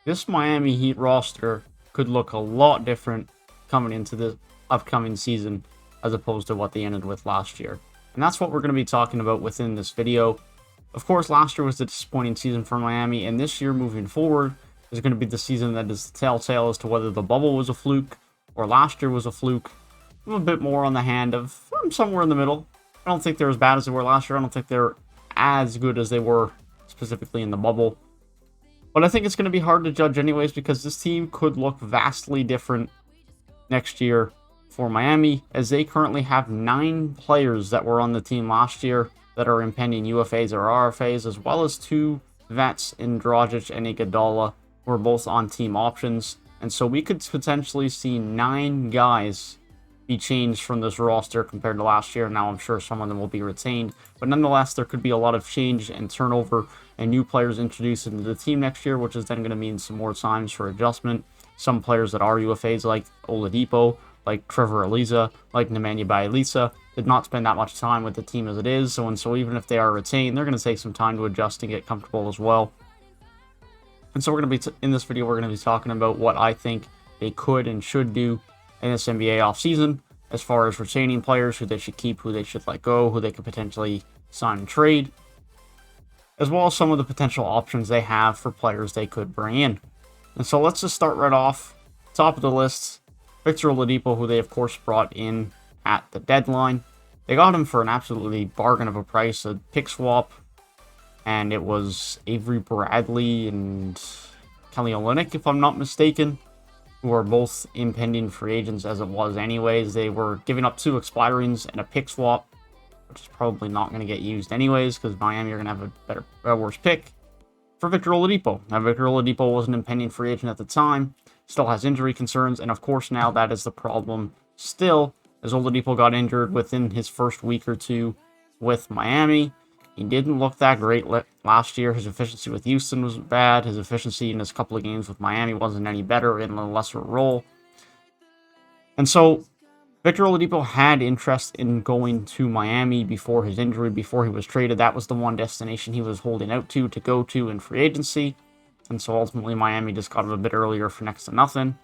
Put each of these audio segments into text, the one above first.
this Miami Heat roster could look a lot different coming into the upcoming season as opposed to what they ended with last year. And that's what we're going to be talking about within this video. Of course, last year was a disappointing season for Miami, and this year moving forward is going to be the season that is the telltale as to whether the bubble was a fluke or last year was a fluke. I'm a bit more on the hand of somewhere in the middle. I don't think they're as bad as they were last year. I don't think they're as good as they were specifically in the bubble. But I think it's going to be hard to judge anyways because this team could look vastly different next year for Miami, as they currently have 9 players that were on the team last year that are impending UFAs or RFAs, as well as 2 vets in Dragic and Iguodala who are both on team options. And so we could potentially see 9 guys be changed from this roster compared to last year. Now I'm sure some of them will be retained, but nonetheless there could be a lot of change and turnover and new players introduced into the team next year, which is then going to mean some more times for adjustment. Some players that are UFAs like Oladipo, like Trevor Ariza, like Nemanja Bjelica, did not spend that much time with the team as it is, so even if they are retained, they're going to take some time to adjust and get comfortable as well. And so we're going to be, in this video, we're going to be talking about what I think they could and should do in this NBA offseason, as far as retaining players, who they should keep, who they should let go, who they could potentially sign and trade, as well as some of the potential options they have for players they could bring in. And so let's just start right off. Top of the list, Victor Oladipo, who they of course brought in at the deadline. They got him for an absolutely bargain of a price, a pick swap, and it was Avery Bradley and Kelly Olynyk, if I'm not mistaken, who are both impending free agents as it was anyways. They were giving up 2 expirings and a pick swap, which is probably not going to get used anyways because Miami are going to have a worse pick for Victor Oladipo. Now, Victor Oladipo was an impending free agent at the time, still has injury concerns, and of course now that is the problem still, as Oladipo got injured within his first week or 2 with Miami. He didn't look that great last year. His efficiency with Houston was bad. His efficiency in his couple of games with Miami wasn't any better in a lesser role. And so Victor Oladipo had interest in going to Miami before his injury, before he was traded. That was the one destination he was holding out to go to in free agency. And so ultimately Miami just got him a bit earlier for next to nothing.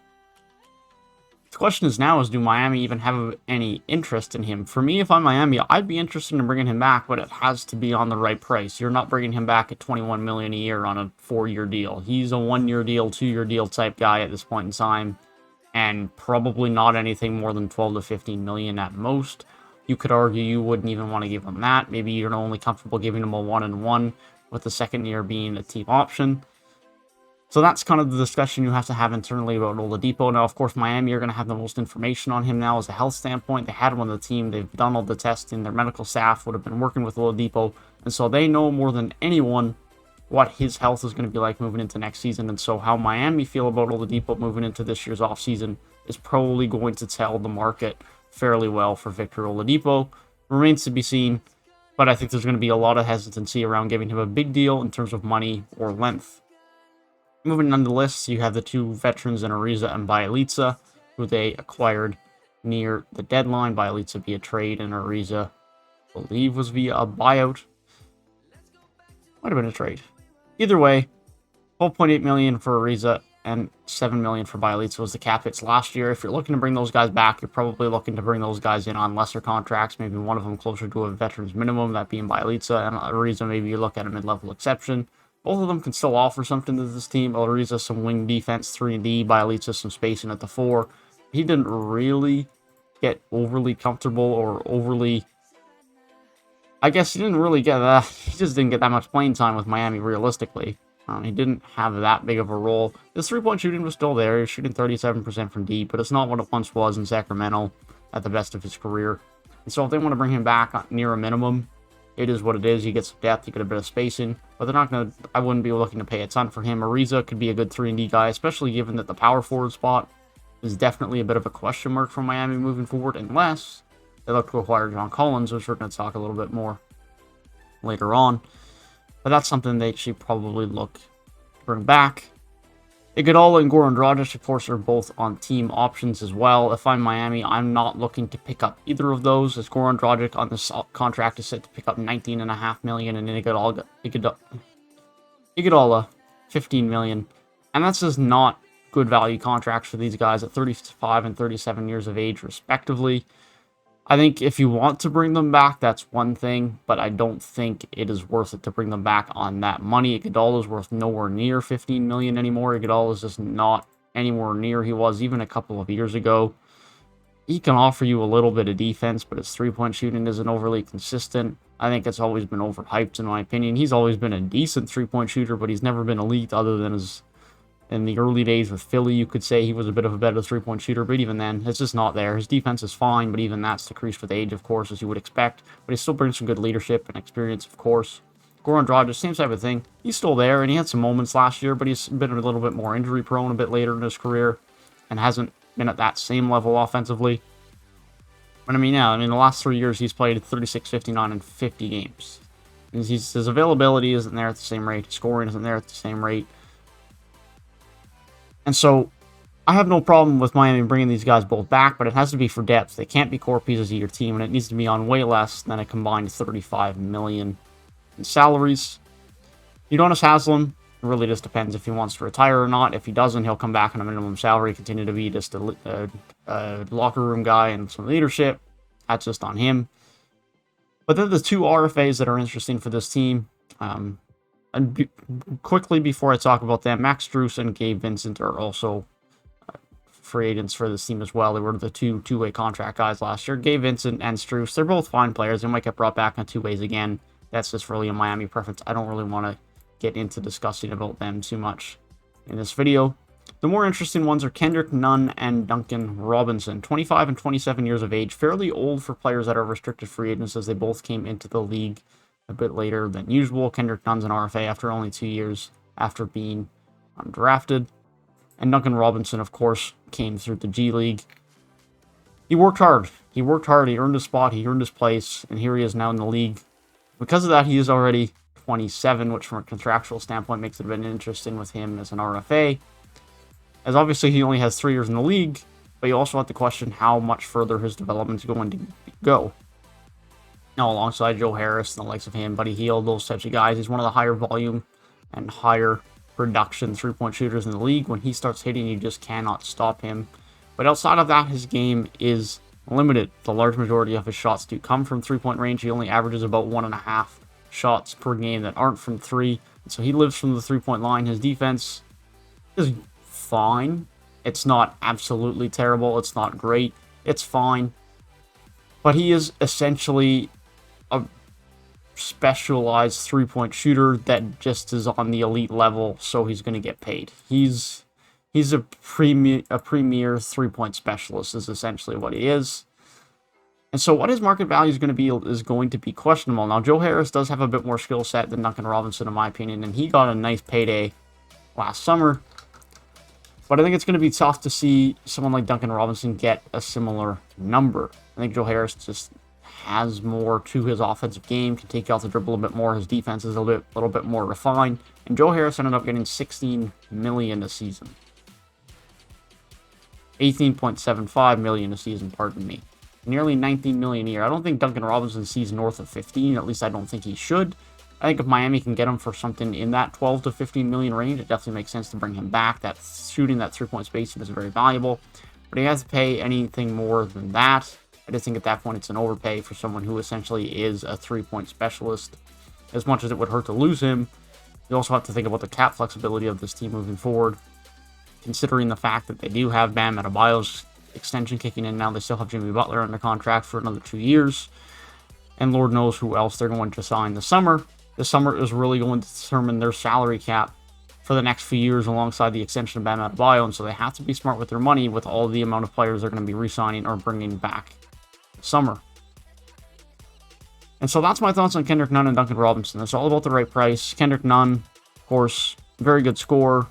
The question is now, do Miami even have any interest in him? For me, if I'm Miami, I'd be interested in bringing him back, but it has to be on the right price. You're not bringing him back at $21 million a year on a 4-year deal. He's a 1-year deal, 2-year deal type guy at this point in time, and probably not anything more than 12 to 15 million at most. You could argue you wouldn't even want to give him that. Maybe you're only comfortable giving him a 1-and-1, with the second year being a team option. So that's kind of the discussion you have to have internally about Oladipo. Now, of course, Miami are going to have the most information on him now as a health standpoint. They had him on the team. They've done all the testing. Their medical staff would have been working with Oladipo. And so they know more than anyone what his health is going to be like moving into next season. And so how Miami feel about Oladipo moving into this year's offseason is probably going to tell the market fairly well for Victor Oladipo. Remains to be seen, but I think there's going to be a lot of hesitancy around giving him a big deal in terms of money or length. Moving on the list, you have the 2 veterans in Ariza and Bjelica, who they acquired near the deadline. Bjelica via trade, and Ariza, I believe, was via a buyout. Might have been a trade. Either way, $12.8 million for Ariza and $7 million for Bjelica was the cap hits last year. If you're looking to bring those guys back, you're probably looking to bring those guys in on lesser contracts, maybe one of them closer to a veteran's minimum, that being Bjelica, and Ariza maybe you look at a mid-level exception. Both of them can still offer something to this team. Ariza some wing defense, 3-and-D. Bjelica some spacing at the 4. He didn't really get overly comfortable or overly... I guess he didn't really get that. He just didn't get that much playing time with Miami, realistically. He didn't have that big of a role. His 3-point shooting was still there. He was shooting 37% from deep, but it's not what it once was in Sacramento at the best of his career. And so if they want to bring him back near a minimum, it is what it is. You get some depth, you get a bit of spacing, but they're not going to... I wouldn't be looking to pay a ton for him. Ariza could be a good 3-and-D guy, especially given that the power forward spot is definitely a bit of a question mark for Miami moving forward, unless they look to acquire John Collins, which we're going to talk a little bit more later on. But that's something they should probably look to bring back. Iguodala and Goran Dragic, of course, are both on team options as well. If I'm Miami, I'm not looking to pick up either of those, as Goran Dragic on this contract is set to pick up $19.5 million, and Iguodala $15 million. And that's just not good value contracts for these guys at 35 and 37 years of age, respectively. I think if you want to bring them back, that's one thing, but I don't think it is worth it to bring them back on that money. Iguodala is worth nowhere near $15 million anymore. Iguodala is just not anywhere near he was even a couple of years ago. He can offer you a little bit of defense, but his three-point shooting isn't overly consistent. I think it's always been overhyped in my opinion. He's always been a decent three-point shooter, but he's never been elite other than in the early days with Philly, you could say he was a bit of a better three-point shooter, but even then, it's just not there. His defense is fine, but even that's decreased with age, of course, as you would expect. But he still brings some good leadership and experience, of course. Goran Dragic, same type of thing. He's still there, and he had some moments last year, but he's been a little bit more injury-prone a bit later in his career, and hasn't been at that same level offensively. But I mean, yeah, the last 3 years, he's played 36, 59, and 50 games. His availability isn't there at the same rate. His scoring isn't there at the same rate. And so, I have no problem with Miami bringing these guys both back, but it has to be for depth. They can't be core pieces of your team, and it needs to be on way less than a combined $35 million in salaries. Udonis Haslem, it really just depends if he wants to retire or not. If he doesn't, he'll come back on a minimum salary, continue to be just a locker room guy and some leadership. That's just on him. But then the two RFAs that are interesting for this team, quickly before I talk about them, Max Strus and Gabe Vincent are also free agents for this team as well. They were the two-way contract guys last year. Gabe Vincent and Strus, they're both fine players. They might get brought back on two ways again. That's just really a Miami preference. I don't really want to get into discussing about them too much in this video. The more interesting ones are Kendrick Nunn and Duncan Robinson, 25 and 27 years of age, fairly old for players that are restricted free agents as they both came into the league a bit later than usual. Kendrick Nunn's an RFA after only 2 years after being undrafted. And Duncan Robinson, of course, came through the G League. He worked hard. He earned his spot, he earned his place, and here he is now in the league. Because of that, he is already 27, which from a contractual standpoint makes it a bit interesting with him as an RFA. As obviously he only has 3 years in the league, but you also have to question how much further his development is going to go. Now, alongside Joe Harris and the likes of him, Buddy Hield, those types of guys, he's one of the higher volume and higher production three-point shooters in the league. When he starts hitting, you just cannot stop him. But outside of that, his game is limited. The large majority of his shots do come from three-point range. He only averages about 1.5 shots per game that aren't from three. And so he lives from the three-point line. His defense is fine. It's not absolutely terrible. It's not great. It's fine. But he is essentially a specialized three-point shooter that just is on the elite level, so he's going to get paid. He's a premier three-point specialist is essentially what he is. And so what his market value is going to be questionable. Now, Joe Harris does have a bit more skill set than Duncan Robinson, in my opinion, and he got a nice payday last summer. But I think it's going to be tough to see someone like Duncan Robinson get a similar number. I think Joe Harris just has more to his offensive game, can take out the dribble a bit more. His defense is a little bit more refined. And Joe Harris ended up getting $16 million a season. $18.75 million a season, pardon me. Nearly $19 million a year. I don't think Duncan Robinson sees north of 15. At least I don't think he should. I think if Miami can get him for something in that 12 to 15 million range, it definitely makes sense to bring him back. That shooting, that three-point spacing is very valuable. But he has to pay anything more than that. I just think at that point it's an overpay for someone who essentially is a three-point specialist. As much as it would hurt to lose him, you also have to think about the cap flexibility of this team moving forward. Considering the fact that they do have Bam Adebayo's extension kicking in now, they still have Jimmy Butler under contract for another 2 years. And Lord knows who else they're going to sign this summer. This summer is really going to determine their salary cap for the next few years alongside the extension of Bam Adebayo, and so they have to be smart with their money with all the amount of players they're going to be re-signing or bringing back this summer. And so that's my thoughts on Kendrick Nunn and Duncan Robinson. It's all about the right price. Kendrick Nunn, of course, very good scorer,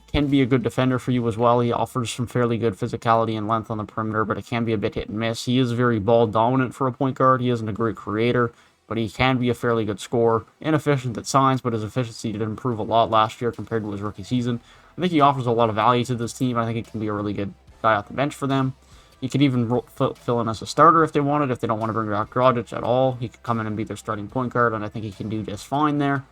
can be a good defender for you as well. He offers some fairly good physicality and length on the perimeter, but it can be a bit hit and miss. He is very ball dominant for a point guard. He isn't a great creator, but he can be a fairly good scorer. Inefficient at times, but his efficiency did improve a lot last year compared to his rookie season. I think he offers a lot of value to this team. I think he can be a really good guy off the bench for them. He could even fill in as a starter if they wanted. If they don't want to bring back Dragic at all, he could come in and be their starting point guard, and I think he can do just fine there.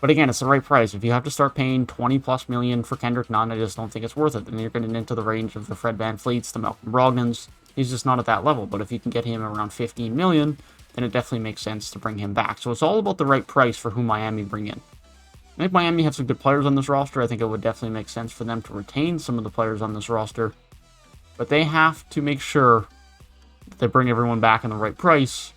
But again, it's the right price. If you have to start paying 20 plus million for Kendrick Nunn, I just don't think it's worth it. Then you're getting into the range of the Fred VanVleets, the Malcolm Brogdons. He's just not at that level. But if you can get him around 15 million, then it definitely makes sense to bring him back. So it's all about the right price for who Miami bring in. I think Miami have some good players on this roster. I think it would definitely make sense for them to retain some of the players on this roster. But they have to make sure that they bring everyone back in the right price.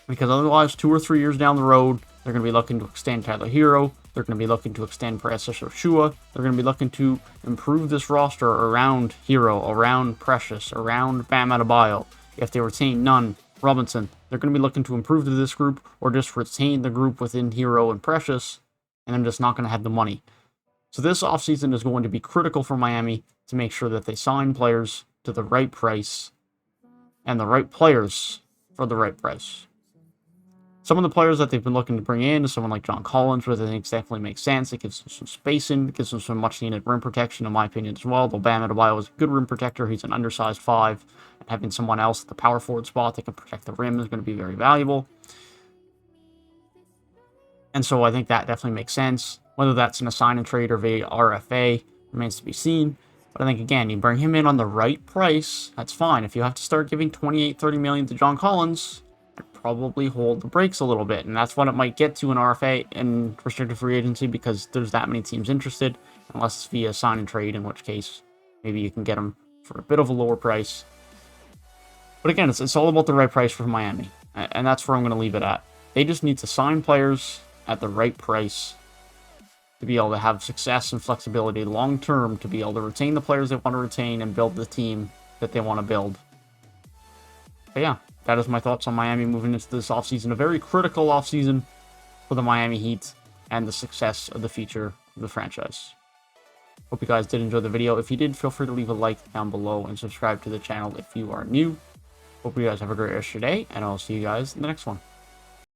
Because otherwise, 2 or 3 years down the road, they're going to be looking to extend Tyler Hero. They're going to be looking to extend Precious Oshua. They're going to be looking to improve this roster around Hero, around Precious, around Bam Adebayo. If they retain Nunn, Robinson, they're going to be looking to improve to this group or just retain the group within Hero and Precious, and they're just not going to have the money. So this offseason is going to be critical for Miami to make sure that they sign players to the right price and the right players for the right price. Some of the players that they've been looking to bring in is someone like John Collins, which I think definitely makes sense. It gives them some spacing. It gives them some much-needed rim protection, in my opinion, as well. Though Bam Adebayo is a good rim protector. He's an undersized 5. And having someone else at the power forward spot that can protect the rim is going to be very valuable. And so I think that definitely makes sense. Whether that's in a sign and trade or via RFA remains to be seen. But I think, again, you bring him in on the right price, that's fine. If you have to start giving 28, 30 million to John Collins, probably hold the brakes a little bit, and that's what it might get to in RFA and restricted free agency because there's that many teams interested, unless it's via sign and trade, in which case maybe you can get them for a bit of a lower price. But again, it's all about the right price for Miami, and that's where I'm going to leave it at. They just need to sign players at the right price to be able to have success and flexibility long term, to be able to retain the players they want to retain and build the team that they want to build. But yeah, that is my thoughts on Miami moving into this offseason. A very critical offseason for the Miami Heat and the success of the future of the franchise. Hope you guys did enjoy the video. If you did, feel free to leave a like down below and subscribe to the channel if you are new. Hope you guys have a great rest of your day, and I'll see you guys in the next one.